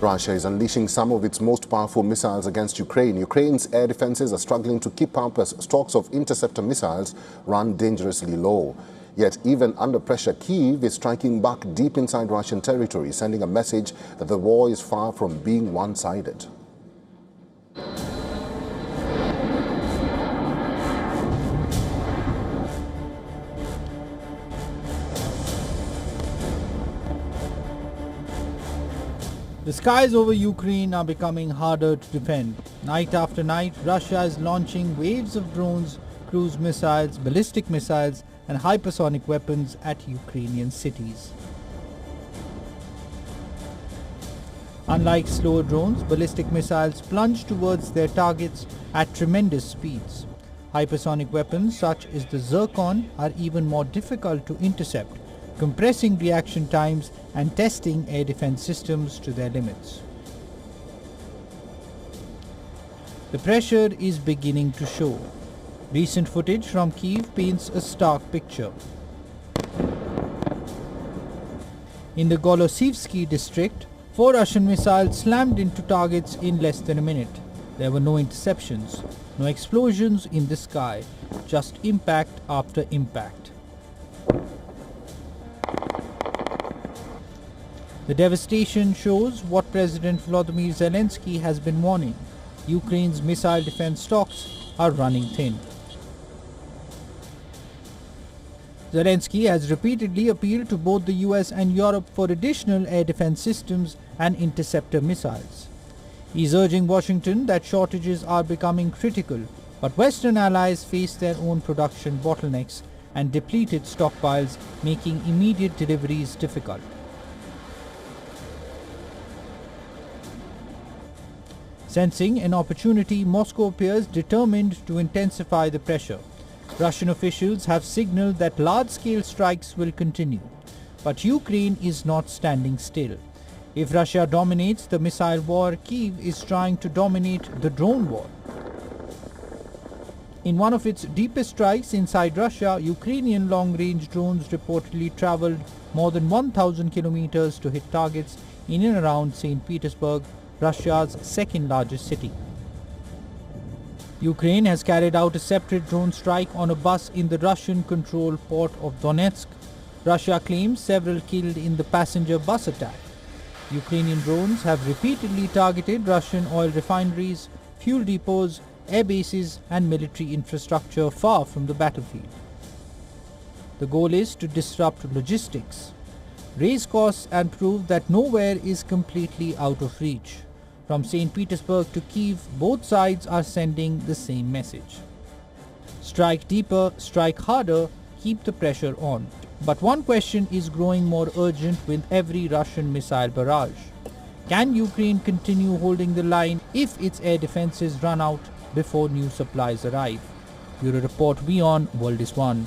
Russia is unleashing some of its most powerful missiles against Ukraine. Ukraine's air defenses are struggling to keep up as stocks of interceptor missiles run dangerously low. Yet even under pressure, Kyiv is striking back deep inside Russian territory, sending a message that the war is far from being one-sided. The skies over Ukraine are becoming harder to defend. Night after night, Russia is launching waves of drones, cruise missiles, ballistic missiles and hypersonic weapons at Ukrainian cities. Unlike slower drones, ballistic missiles plunge towards their targets at tremendous speeds. Hypersonic weapons such as the Zircon are even more difficult to intercept, compressing reaction times and testing air defense systems to their limits. The pressure is beginning to show. Recent footage from Kyiv paints a stark picture. In the Golosivsky district, 4 Russian missiles slammed into targets in less than a minute. There were no interceptions, no explosions in the sky, just impact after impact. The devastation shows what President Volodymyr Zelensky has been warning. Ukraine's missile defense stocks are running thin. Zelensky has repeatedly appealed to both the US and Europe for additional air defense systems and interceptor missiles. He is urging Washington that shortages are becoming critical, but Western allies face their own production bottlenecks and depleted stockpiles, making immediate deliveries difficult. Sensing an opportunity, Moscow appears determined to intensify the pressure. Russian officials have signaled that large-scale strikes will continue. But Ukraine is not standing still. If Russia dominates the missile war, Kyiv is trying to dominate the drone war. In one of its deepest strikes inside Russia, Ukrainian long-range drones reportedly traveled more than 1,000 kilometers to hit targets in and around St. Petersburg, Russia's second-largest city. Ukraine has carried out a separate drone strike on a bus in the Russian-controlled port of Donetsk. Russia claims several killed in the passenger bus attack. Ukrainian drones have repeatedly targeted Russian oil refineries, fuel depots, air bases and military infrastructure far from the battlefield. The goal is to disrupt logistics, raise costs and prove that nowhere is completely out of reach. From St. Petersburg to Kyiv, both sides are sending the same message. Strike deeper, strike harder, keep the pressure on. But one question is growing more urgent with every Russian missile barrage. Can Ukraine continue holding the line if its air defenses run out before new supplies arrive? Bureau Report WION World is One.